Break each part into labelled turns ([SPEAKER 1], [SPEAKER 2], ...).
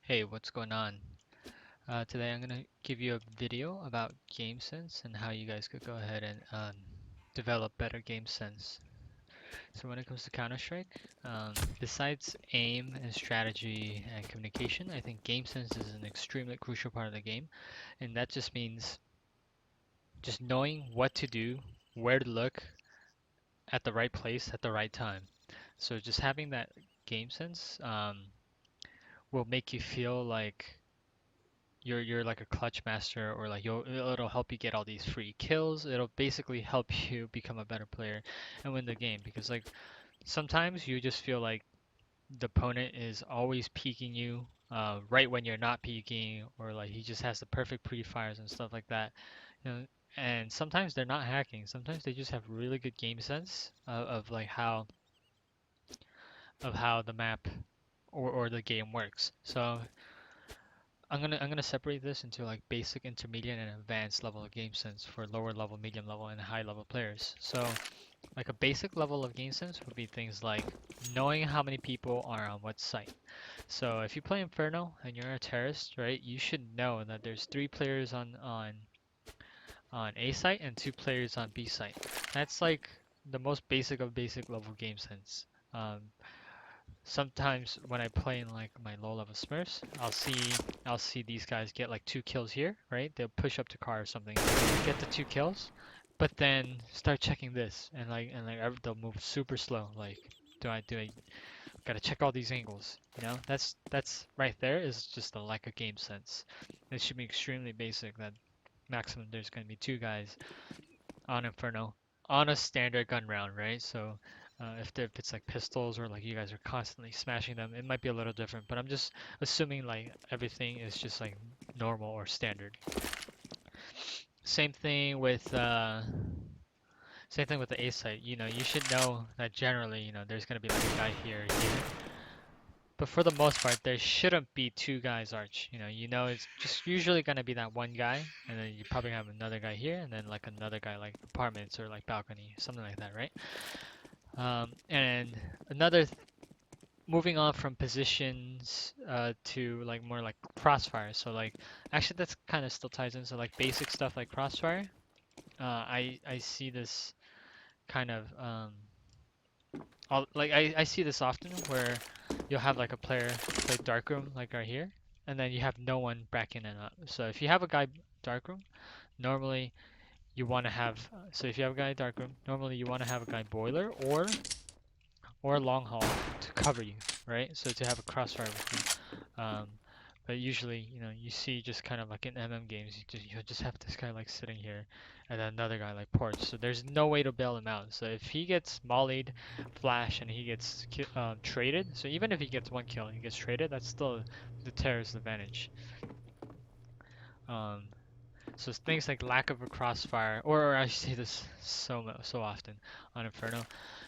[SPEAKER 1] Hey, what's going on? Today I'm going to give you a video about game sense and how you guys could go ahead and develop better game sense. So when it comes to Counter-Strike, besides aim and strategy and communication, I think game sense is an extremely crucial part of the game, and that just means just knowing what to do, where to look at the right place at the right time. So just having that game sense will make you feel like you're like a clutch master, or like it'll help you get all these free kills. It'll basically help you become a better player and win the game, because like sometimes you just feel like the opponent is always peeking you right when you're not peeking, or like he just has the perfect pre-fires and stuff like that, you know. And sometimes they're not hacking, sometimes they just have really good game sense of like how the map or the game works. So I'm gonna separate this into like basic, intermediate, and advanced level of game sense for lower level, medium level, and high level players. So like a basic level of game sense would be things like knowing how many people are on what site. So if you play Inferno and you're a terrorist, right, you should know that there's three players on A site and two players on B site. That's like the most basic of basic level game sense. Um, Sometimes when I play in like my low level Smurfs, I'll see these guys get like two kills here, right? They'll push up to car or something, get the two kills, but then start checking this, and they'll move super slow. Like, do I gotta check all these angles? You know, that's right there is just a lack of game sense. It should be extremely basic that maximum there's gonna be two guys on Inferno on a standard gun round, right? So if it's like pistols, or like you guys are constantly smashing them, it might be a little different. But I'm just assuming like everything is just like normal or standard. Same thing with uh, Same thing with the A site. You know, you should know that generally, there's gonna be like a guy here. But for the most part, there shouldn't be two guys arch. It's just usually gonna be that one guy, and then you probably have another guy here, and then like another guy like apartments or like balcony, something like that, right? And another moving on from positions to like more like crossfire. So like actually that's kind of still ties into like basic stuff like crossfire. I see this kind of I see this often where you'll have like a player play darkroom like right here, and then you have no one backing it up. So if you have a guy darkroom, normally you want to have so if you have a guy darkroom, normally you want to have a guy boiler or long haul to cover you, right? So to have a crossfire with you. But usually, you see just kind of like in MM games, you'll just have this guy like sitting here, and then another guy like porch. So there's no way to bail him out. So if he gets mollied, flash, and he gets traded, so even if he gets one kill and he gets traded, that's still the terrorist advantage. Um, so it's things like lack of a crossfire, or I see this so often on Inferno.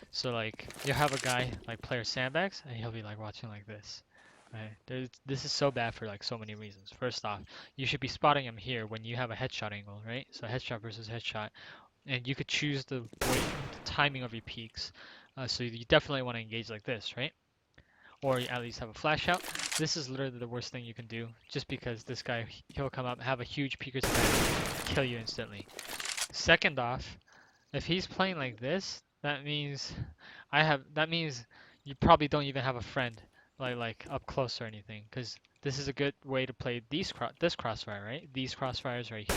[SPEAKER 1] So like you have a guy like player sandbags, and he'll be like watching like this. Right. This is so bad for like so many reasons. First off, you should be spotting him here when you have a headshot angle, right? So headshot versus headshot, and you could choose the timing of your peaks. So you definitely want to engage like this, right? Or you at least have a flash out. This is literally the worst thing you can do, just because this guy, he'll come up, have a huge peeker's advantage, kill you instantly. Second off, if he's playing like this, that means you probably don't even have a friend like up close or anything, because this is a good way to play this crossfire, right? These crossfires right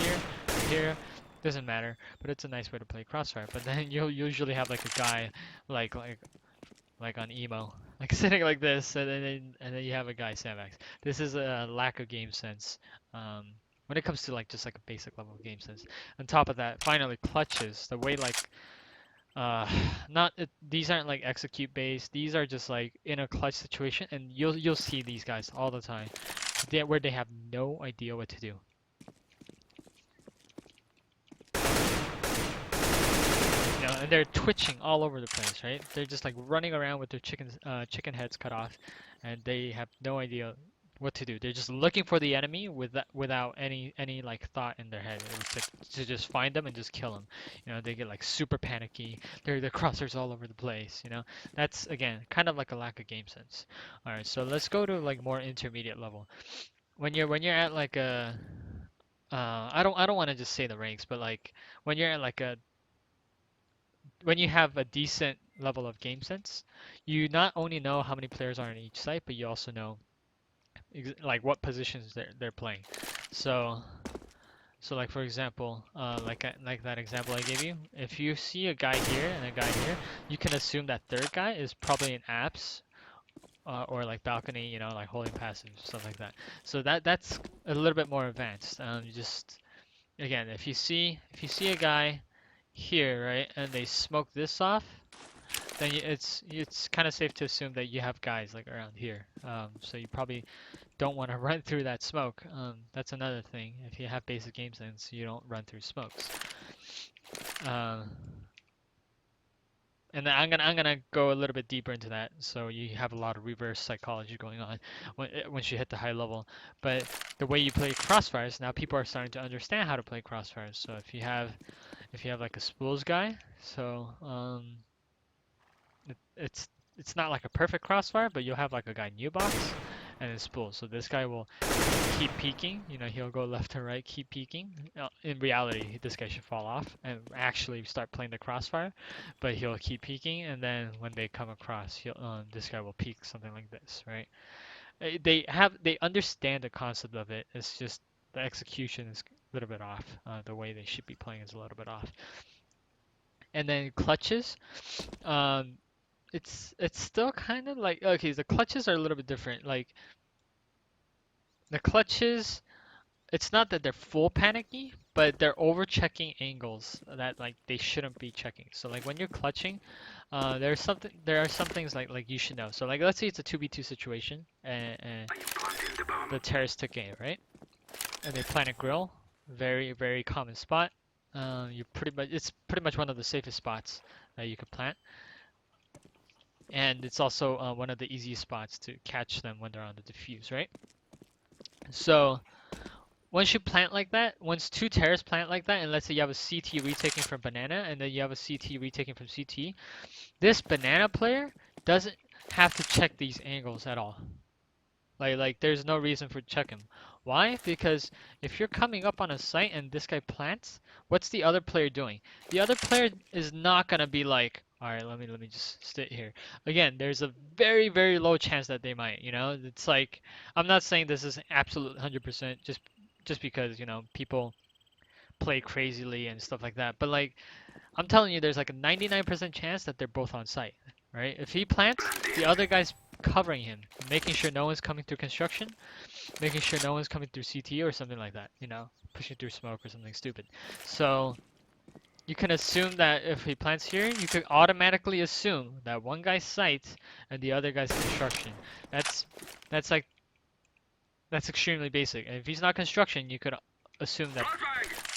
[SPEAKER 1] here, doesn't matter, but it's a nice way to play crossfire. But then you'll usually have like a guy like like like on emo, like sitting like this, and then you have a guy sandbags. This is a lack of game sense. When it comes to like just like a basic level of game sense. On top of that, finally clutches. The way like uh, not these aren't like execute based. These are just like in a clutch situation, and you'll see these guys all the time, where they have no idea what to do. And they're twitching all over the place, right? They're just like running around with their chicken heads cut off, and they have no idea what to do. They're just looking for the enemy without any like thought in their head. It's like to just find them and just kill them. You know, they get like super panicky. Their crosshairs all over the place. You know, that's again kind of like a lack of game sense. All right, so let's go to like more intermediate level. When you're at like a I don't want to just say the ranks, but like when you're at like a when you have a decent level of game sense, you not only know how many players are on each site, but you also know like what positions they're playing. So so like for example, like that example I gave you, if you see a guy here and a guy here, you can assume that third guy is probably in apps or like balcony, you know, like holding passive stuff like that. So that's a little bit more advanced. You just again, if you see a guy here, right, and they smoke this off, then it's kind of safe to assume that you have guys like around here. So you probably don't want to run through that smoke. That's another thing. If you have basic game sense, you don't run through smokes. Uh, and then I'm gonna go a little bit deeper into that, so you have a lot of reverse psychology going on once you hit the high level. But the way you play crossfires, now people are starting to understand how to play crossfires. So if you have like a spools guy, so it, it's not like a perfect crossfire, but you'll have like a guy new box and then spool. So this guy will keep peeking. You know, he'll go left and right, keep peeking. In reality, this guy should fall off and actually start playing the crossfire, but he'll keep peeking, and then when they come across, this guy will peek something like this, right? They understand the concept of it. It's just the execution is a little bit off. The way they should be playing is a little bit off. And then clutches. Um, it's still kind of like okay, the clutches are a little bit different. Like the clutches, it's not that they're full panicky, but they're over checking angles that like they shouldn't be checking. So like when you're clutching, there are some things like you should know. So like let's say it's a 2v2 situation and the terrorists took A, right? And they plant a grill, very very common spot. It's pretty much one of the safest spots that you could plant. And it's also one of the easiest spots to catch them when they're on the defuse, right? So once you plant like that, once two terrorists plant like that, and let's say you have a CT retaking from banana, and then you have a CT retaking from CT, this banana player doesn't have to check these angles at all. Like there's no reason for check him. Why? Because if you're coming up on a site and this guy plants, what's the other player doing? The other player is not gonna be like, all right, let me just sit here. Again, there's a very very low chance that they might. You know, it's like I'm not saying this is absolute 100% just because you know people play crazily and stuff like that, but like I'm telling you, there's like a 99% chance that they're both on site, right? If he plants, the other guy's covering him, making sure no one's coming through construction, making sure no one's coming through CT or something like that, you know, pushing through smoke or something stupid. So you can assume that if he plants here, you could automatically assume that one guy's site and the other guy's construction. That's that's like that's extremely basic. And if he's not construction, you could assume that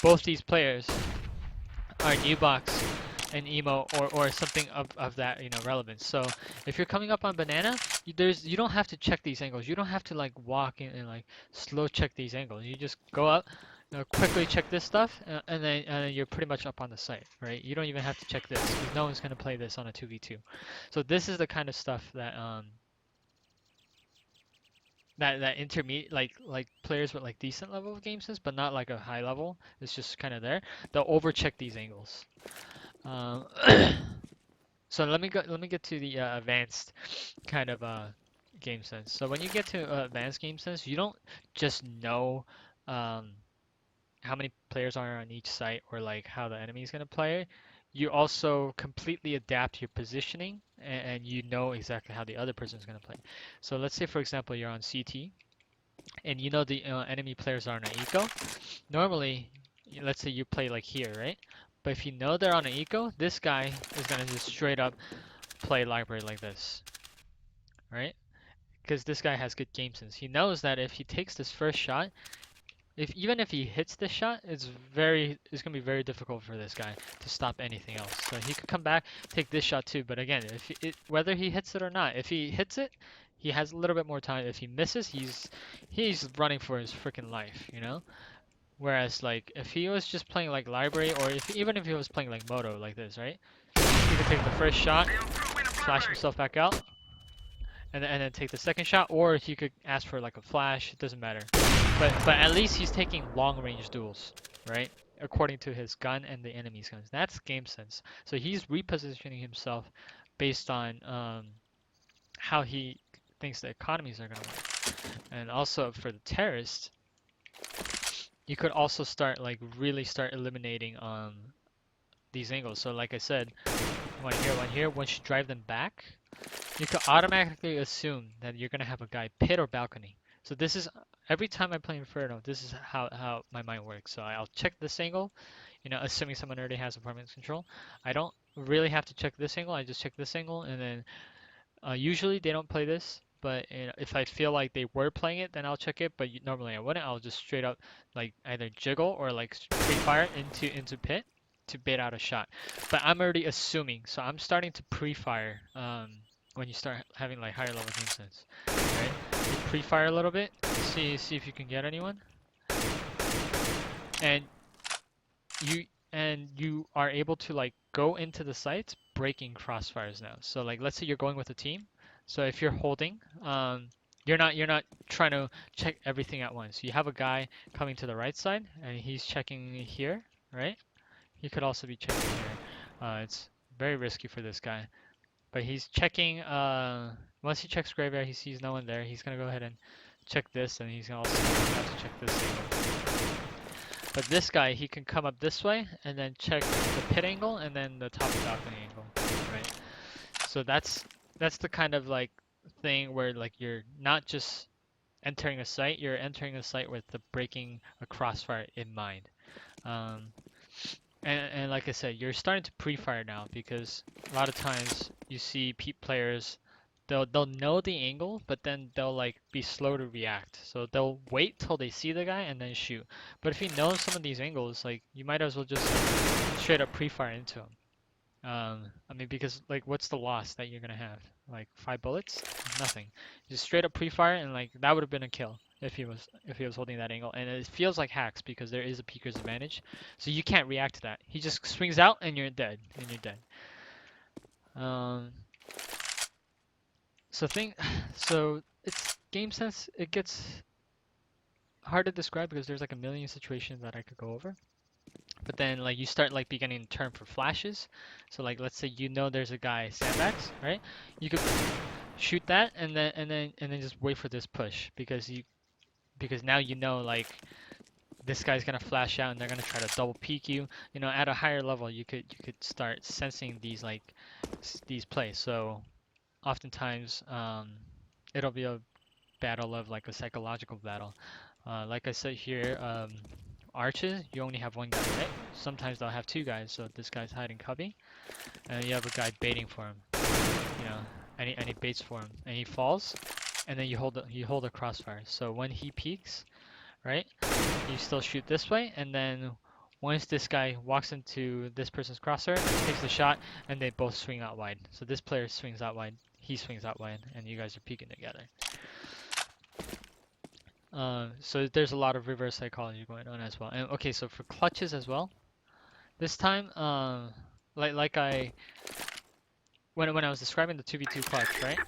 [SPEAKER 1] both these players are new box and emo or something of that you know relevance. So if you're coming up on banana, you don't have to check these angles. You don't have to like walk in and like slow check these angles. You just go up, you know, quickly check this stuff, and then you're pretty much up on the site, right? You don't even have to check this because no one's gonna play this on a 2v2. So this is the kind of stuff that that intermediate like players with like decent level of game sense, but not like a high level. It's just kind of there. They'll overcheck these angles. Um, so let me get to the advanced kind of game sense. So when you get to advanced game sense, you don't just know um, how many players are on each site or like how the enemy is gonna play. You also completely adapt your positioning and you know exactly how the other person is gonna play. So let's say for example you're on CT and you know the enemy players are on an eco. Normally, let's say you play like here, right? But if you know they're on an eco, this guy is gonna just straight up play library like this, right? Because this guy has good game sense. He knows that if he takes this first shot, if even if he hits this shot, it's gonna be very difficult for this guy to stop anything else. So he could come back, take this shot too. But again, whether he hits it or not, if he hits it, he has a little bit more time. If he misses, he's running for his freaking life, you know? Whereas like if he was just playing like library or if even if he was playing like moto like this, right? He could take the first shot, flash himself back out, and then take the second shot, or he could ask for like a flash. It doesn't matter. But at least he's taking long range duels, right? According to his gun and the enemy's guns. That's game sense. So he's repositioning himself based on how he thinks the economies are gonna work. And also for the terrorists, you could also start like really start eliminating these angles. So like I said, one here, once you drive them back, you could automatically assume that you're gonna have a guy pit or balcony. So this is every time I play Inferno, this is how my mind works. So I'll check this angle, assuming someone already has apartment control. I don't really have to check this angle. I just check this angle, and then usually they don't play this. But if I feel like they were playing it, then I'll check it. But normally I wouldn't. I'll just straight up like either jiggle or like free fire into pit to bait out a shot. But I'm already assuming, so I'm starting to pre-fire when you start having like higher level game sense, right? You pre-fire a little bit, see if you can get anyone, and you are able to like go into the sites breaking crossfires now. So like let's say you're going with a team. So if you're holding, you're not trying to check everything at once. You have a guy coming to the right side and he's checking here, right? He could also be checking here. It's very risky for this guy. But he's checking, once he checks graveyard, he sees no one there. He's gonna go ahead and check this, and he's also gonna have to check this angle. But this guy, he can come up this way, and then check the pit angle, and then the top balcony angle, right? So that's the kind of like thing where like you're not just entering a site, you're entering a site with the breaking a crossfire in mind. Um, and like I said, you're starting to pre-fire now because a lot of times you see players, they'll know the angle, but then they'll like be slow to react. So they'll wait till they see the guy and then shoot. But if you know some of these angles, like you might as well just like, straight up pre-fire into him. I mean, because like, what's the loss that you're gonna have? Like 5 bullets? Nothing. Just straight up pre-fire, and like that would have been a kill if he was holding that angle. And it feels like hacks because there is a peeker's advantage, so you can't react to that. He just swings out, and you're dead, and you're dead. Um, so thing, so it's game sense. It gets hard to describe because there's like a million situations that I could go over. But then like you start like beginning to turn for flashes. So like let's say there's a guy sandbags, right? You could shoot that and then just wait for this push because now like this guy's gonna flash out and they're gonna try to double peek you. At a higher level you could start sensing these plays. So oftentimes it'll be a battle of like a psychological battle. Like I said here, arches, you only have one guy, right? Sometimes they'll have two guys, so this guy's hiding cubby, and you have a guy baiting for him, you know, and he baits for him, and he falls, and then you hold a crossfire. So when he peeks, right, you still shoot this way, and then once this guy walks into this person's crosshair, he takes the shot, and they both swing out wide. So this player swings out wide, he swings out wide, and you guys are peeking together. So there's a lot of reverse psychology going on as well. And okay, so for clutches as well, this time, like when I was describing the 2v2 clutch, right?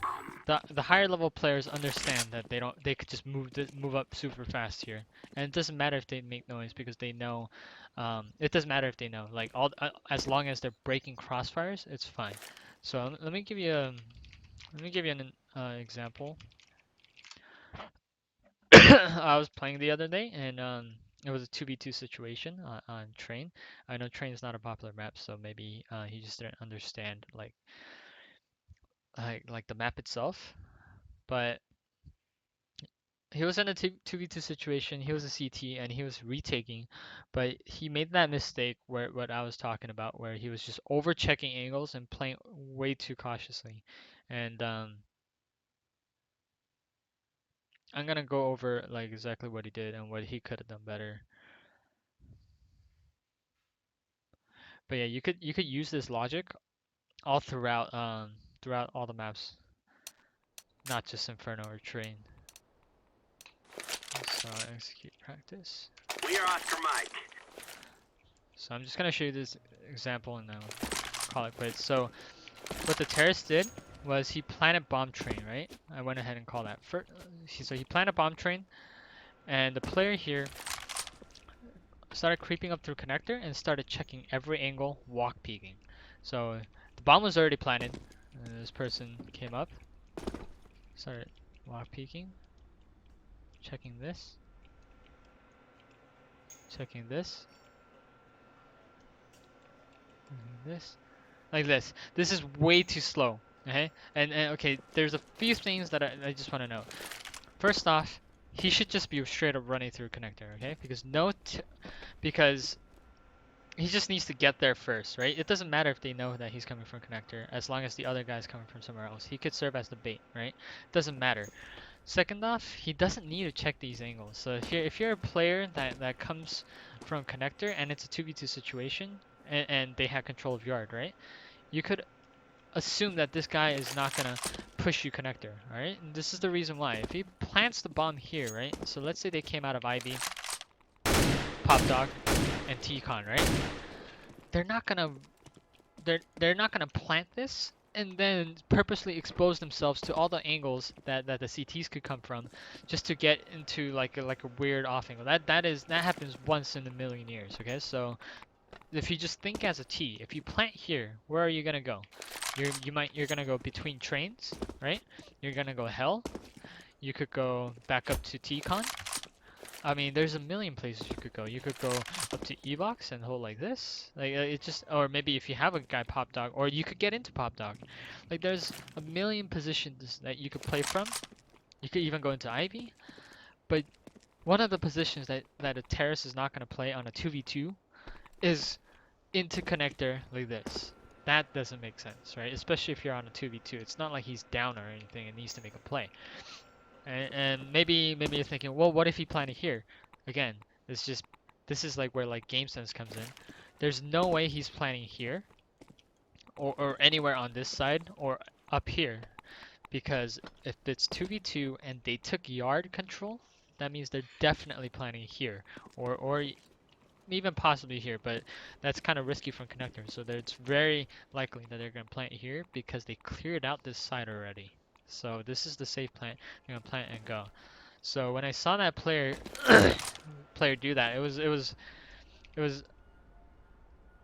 [SPEAKER 1] The higher level players understand that they could just move up super fast here, and it doesn't matter if they make noise because they know. It doesn't matter if they know. Like as long as they're breaking crossfires, it's fine. So let me give you an example. I was playing the other day, and it was a 2v2 situation on Train. I know Train is not a popular map, so maybe he just didn't understand like the map itself. But he was in a 2v2 situation. He was a CT, and he was retaking, but he made that mistake where what I was talking about, where he was just over checking angles and playing way too cautiously. And I'm gonna go over like exactly what he did and what he could have done better. But yeah, you could use this logic all throughout all the maps. not just Inferno or Train. So execute practice.
[SPEAKER 2] We are Oscar Mike.
[SPEAKER 1] So I'm just gonna show you this example and then we'll call it quits. So what the terrorist did was he planted bomb train, right? I went ahead and called that. So he planted bomb train, and the player here started creeping up through connector and started checking every angle, walk peeking. So the bomb was already planted. And this person came up, started walk peeking, checking this, checking this, checking this, like this. This is way too slow. Okay, and okay, there's a few things that I just want to know. First off, he should just be straight up running through connector, okay? Because he just needs to get there first, right? It doesn't matter if they know that he's coming from connector, as long as the other guy's coming from somewhere else. He could serve as the bait, right? Doesn't matter. Second off, he doesn't need to check these angles. So if you're a player that comes from connector and it's a 2v2 situation and they have control of yard, right? You could assume that this guy is not gonna push you connector, alright? And this is the reason why. If he plants the bomb here, right? So let's say they came out of IB, Pop Dog, and T-Con, right? They're not gonna plant this and then purposely expose themselves to all the angles that the CTs could come from just to get into like a weird off angle. That happens once in a million years, okay? So if you just think as a T, if you plant here, where are you gonna go? You're gonna go between trains, right? You're gonna go hell. You could go back up to T-Con. I mean, there's a million places you could go. You could go up to E-Box and hold like this. Like it just, or maybe if you have a guy Pop Dog, or you could get into Pop Dog. Like there's a million positions that you could play from. You could even go into Ivy. But one of the positions that a terrorist is not gonna play on a 2v2 is into connector like this. That doesn't make sense, right? Especially if you're on a 2v2. It's not like he's down or anything and needs to make a play. And maybe you're thinking, well, what if he planted here? Again, this is like where like game sense comes in. There's no way he's planning here or anywhere on this side or up here, because if it's 2v2 and they took yard control, that means they're definitely planning here or even possibly here, but that's kind of risky from connector. So it's very likely that they're going to plant here because they cleared out this side already. So this is the safe plant. They're going to plant and go. So when I saw that player do that, it was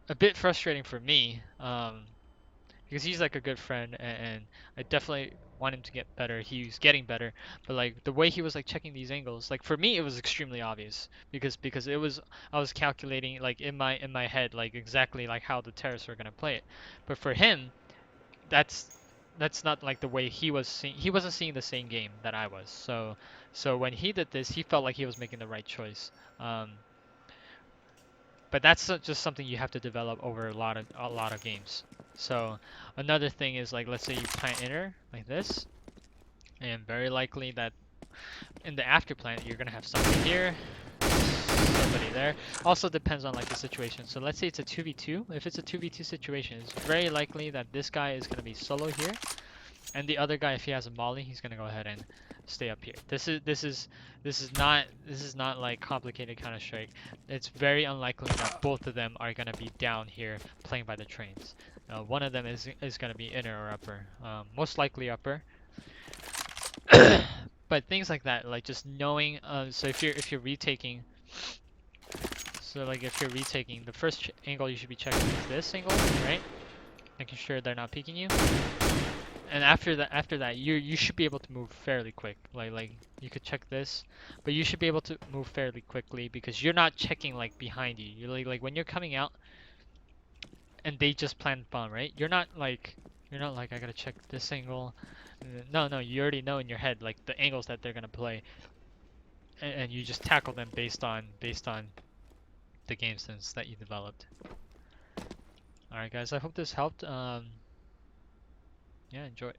[SPEAKER 1] a bit frustrating for me, because he's like a good friend, and I definitely want him to get better. He's getting better, but like the way he was like checking these angles, like for me it was extremely obvious because it was I was calculating like in my head like exactly like how the terrorists were gonna play it, but for him that's not like the way he was seeing. He wasn't seeing the same game that I was. So when he did this, he felt like he was making the right choice. But that's just something you have to develop over a lot of games. So another thing is like let's say you plant inner like this, and very likely that in the after plant you're gonna have somebody here, somebody there. Also depends on like the situation. So let's say it's a 2v2. If it's a 2v2 situation, it's very likely that this guy is gonna be solo here, and the other guy, if he has a molly, he's gonna go ahead and stay up here. This is not like complicated Counter-Strike. It's very unlikely that both of them are gonna be down here playing by the trains. One of them is gonna be inner or upper. Most likely upper. But things like that, like just knowing. So if you're retaking, so like if you're retaking, the first angle you should be checking is this angle, right? Making sure they're not peeking you. And after that you should be able to move fairly quick. Like you could check this, but you should be able to move fairly quickly because you're not checking like behind you. You're like when you're coming out and they just plant bomb, right? You're not like I gotta check this angle. No, you already know in your head like the angles that they're gonna play, and you just tackle them based on the game sense that you developed. All right, guys. I hope this helped. Yeah, enjoy.